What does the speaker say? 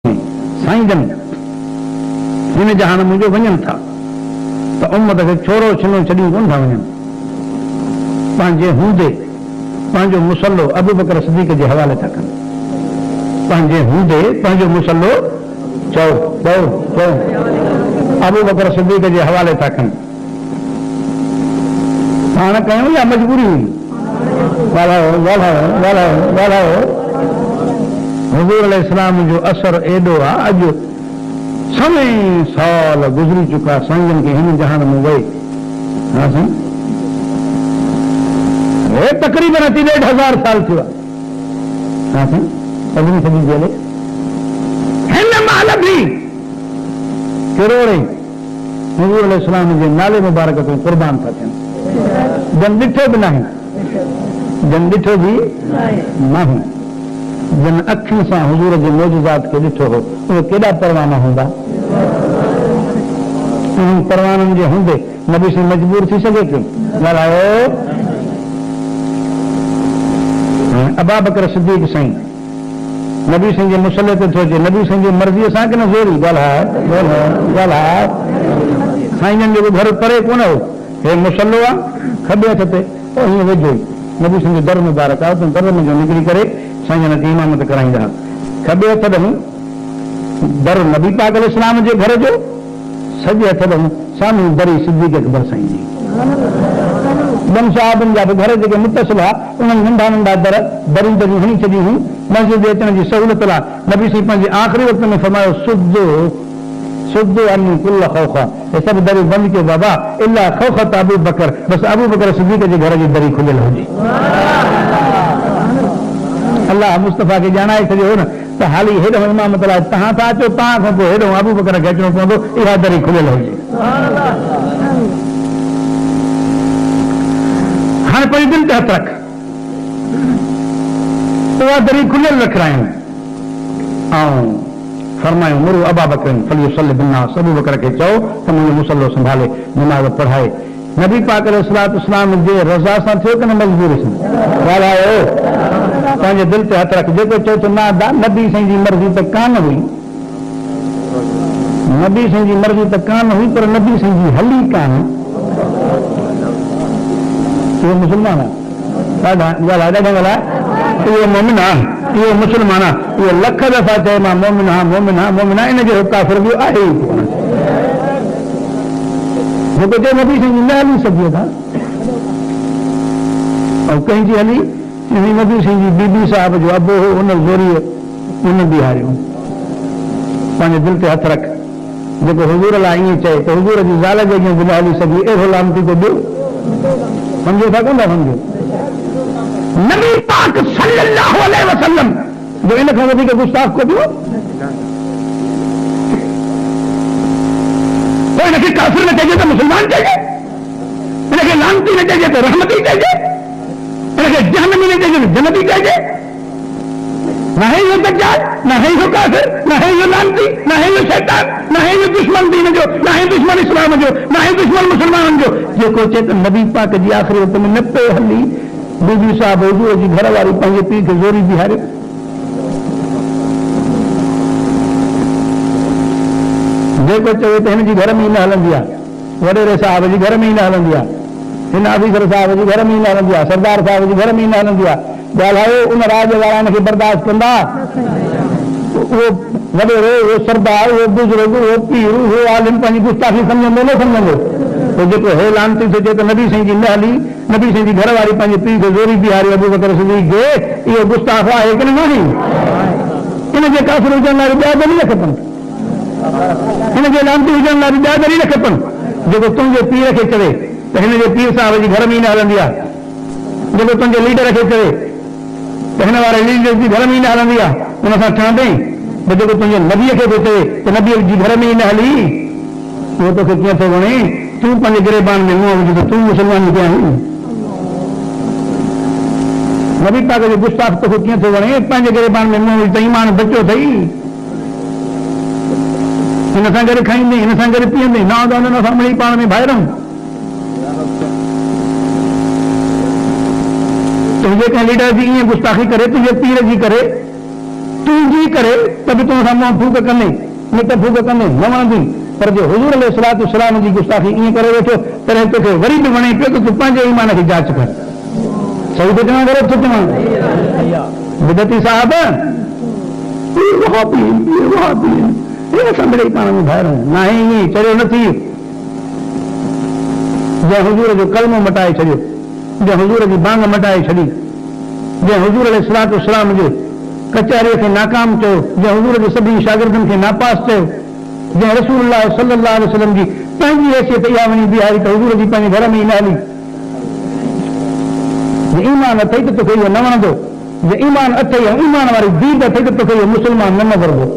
साईं जन हिन जहान मुंहिंजो वञनि था त उम्मत खे छोरो छिनो छॾी कोन था वञनि। पंहिंजे हूंदे पंहिंजो मुसलो अबू बकर सिद्दीक़ जे हवाले था कनि। पंहिंजे हूंदे पंहिंजो मुसलो चओ अबू बकर सिद्दीक़ जे हवाले था कनि। पाण कयूं या मजबूरी हुई? ॻाल्हायो। हुज़ूर अलैहिस्सलाम जो असर एॾो आहे, अॼु समय साल गुज़री चुका साईं खे हिन जहान में वही। हाँ साईं, तक़रीबन 1,500 साल थियो आहे। हाँ साईं, सभिनी सभी जेले हिन महिल बि किरोड़े हुज़ूर अलैहिस्सलाम जे नाले मुबारक ते क़ुर्बान था थियनि। जन ॾिठो बि नाहे, जन ॾिठो बि नाहे, जन अखियुनि सां हुज़ूर जे मौजूदात खे ॾिठो हो, उहे केॾा परवाना हूंदा। उन्हनि परवाननि जे हूंदे नबी साईं मजबूर थी सघे पियो? ॻाल्हायो। अबा बकर सिद्दीक़ साईं नबी साईं जे मुसले ते थो अचे, नबी साईं जी मर्ज़ीअ सां कि न ज़ोरी? ॻाल्हाए। साईं जन जो घर परे कोन हो, हे मुसलो आहे खॿे हथ ते, हीअं वेझो ई नबी साईं जो दर मुबारक आहे, त दर में जो निकिरी करे साईं जन खे इमामत कराईंदा। खॿे हथ ॾांहुं दर नबी पाक अलैहिस्सलाम जे घर जो, सॼे हथ ॾांहुं साम्हूं दरी सिद्दीक़ अकबर साईं जी। ॿियनि साहिबनि जा बि घर जेके मुतसिल आहे, उन्हनि नंढा नंढा दरियूं हणी छॾियूं हुयूं मस्जिद जे अचण जी सहूलियत लाइ। नबी साईं पंहिंजे आख़िरी वक़्त में फरमायो, सुद्दो अन्नी कुल्ल खौफ़ा, हे सभु दरियूं बंदि कयो बाबा, इल्ला खौफ़त अबू बकर, बसि अबू बकर सिद्दीक़ जे घर जी दरी खुलियल हुजे। अल्लाह मुस्तफ़ा खे ॼाणाए छॾियो हो न त हाली हेॾो इमामत लाइ तव्हां था अचो, तव्हां खां पोइ हेॾो अबू बकर खे अचणो पवंदो, इहा दरी खुलियल हुजे। हाणे पंहिंजी दिलि ते हथ रख, उहा दरी खुलियल रखायूं ऐं फरमायूं मुरू अबा बकर फलियुसल्लि बिन्नास, अबू बकर खे चओ त मुंहिंजो मुसलो संभाले, नमाज़ पढ़ाए। नबी पाक अलैहिस्सलाम जे रज़ा सां थियो कि न मजबूरी सां? ॻाल्हायो। पंहिंजे दिलि ते हथ रख। जेको चओ त ना नबी साईं जी मर्ज़ी त कान हुई, नबी साईं जी मर्ज़ी त कान हुई, पर नबी साईं जी हली कान, इहो मुस्लमान आहे। ॻाल्हाए इहो मोमिन आहे, इहो मुस्लमान आहे, इहो लख दफ़ा चए मां मोमिन आहे, इन जो काफ़िर बि आहे ई कोन। जेको चए नबी साईं जी न हली सघे था, ऐं कंहिंजी हली नबी साईं जी बीबी साहिब जो अबो हो, उन ज़ोरीअ उन बीहारियो। पंहिंजे दिलि ते हथ रख। जेको हुज़ूर लाइ ईअं चए त हुज़ूर जी ज़ाल जे अॻियां बि न हली सघी, अहिड़ो लानती को ॿियो सम्झो था कोन था सम्झो? नबी पाक सल्लल्लाहु अलैहि वसल्लम जो इन खां वधीक गुस्ताख को ॿियो? पोइ हिनखे काफ़िर न चइजे त मुस्लमान चइजे, हिनखे लानती न चइजे त रहमती चइजे, हिनखे जहन्नमी न चइजे त जन्नती चइजे। न है इहो दज्जाल, न है इहो काफ़िर, न है इहो लानती, न है इहो शैतान, न है इहो दुश्मन दीन जो, न है दुश्मन इस्लाम जो, न है दुश्मन मुसलमाननि जो। जेको चए त नबी पाक जी आख़िरी वक़्त में न पियो हली, बीबी साहिब हुज़ूर जी घर वारी पंहिंजे पीउ खे ज़ोरी बीहारियो। जेको चवे त हिन जी घर में ई न हलंदी आहे, वॾेरे साहिब जी घर में ई न हलंदी आहे, हिन ऑफिसर साहिब जी घर में ई न हलंदी आहे, सरदार साहिब जी घर में ई न हलंदी आहे, ॻाल्हायो। उन राज वारा हिनखे बर्दाश्त कंदा? उहो वॾेरो, उहो सरदार, उहो बुज़ुर्ग, उहो पीर, उहो आलिम पंहिंजी गुस्ताखी सम्झंदो न सम्झंदो? पोइ जेको हे लानती थो चए त नबी साईं जी न हली, नबी साईं जी घर वारी पंहिंजे पीउ खे ज़ोरी बीहारी अबू बकर सिद्दीक़ खे, इहो गुस्ताख आहे कि न आहे? हिनजे काफ़िर हुजण लाइ ॿिया दरी न खपनि, हिनजे लानती हुजण लाइ ॿिया दरी न खपनि। जेको तुंहिंजे पीर खे चवे त हिन जे पीर साहिब जी घर में ई न हलंदी आहे, जेको तुंहिंजे लीडर खे चवे त हिन वारे लीडर जी घर में ई न हलंदी आहे, उन सां ठहंदई। त जेको तुंहिंजे नबीअ खे थो चवे त नबीअ जी घर में ई न हली, उहो तोखे कीअं थो वणे? तूं पंहिंजे गिरेबान में मुंहुं विझ त तूं मुस्लमान कीअं आहीं? नबी पाक जो गुस्ताख तोखे कीअं थो वणे? पंहिंजे गिरेबान में मुंहुं विझ त ईमान बचियो अथई। हिन सां गॾु खाईंदे, हिन सां गॾु पीअंदे, न हूंदा हुन सां मिली पाण में भाइरूं। तुंहिंजे कंहिं लीडर जी ईअं गुस्ताखी करे, तुंहिंजे पीर जी करे, तुंहिंजी करे त बि तूं सां मुंहुं फूक कंदे मिट फूक कंदे न वणंदी पर जो हुजूर अलैहिस्सलाम जी गुस्ताखी ईअं करे वेठो तॾहिं तोखे वरी बि वणे पियो त तूं पंहिंजे ईमान खे जांच कर सही थो चवां ग़लति थो चवां बिदती साहब संभड़े पाण में ॿाहिरि न आहे ईअं चरियो न थी जंहिं हुजूर जो कलमो मटाए छॾियो जंहिं हुजूर जी बांग मटाए छॾी जंहिं हुजूर अलैहिस्सलाम जे कचहरीअ खे नाकाम कयो जंहिं हुजूर जे सभिनी शागिर्दनि खे नापास कयो जंहिं रसूल सल्लल्लाहु अलैहि वसल्लम जी पंहिंजी हैसियत इहा वञी बीहारी त हुजूर जी पंहिंजे घर में ई न हली जे ईमान अथई त तोखे इहो न वणंदो जे ईमान अथई ऐं ईमान वारी दीद अथई त तोखे इहो मुस्लमान न नज़रबो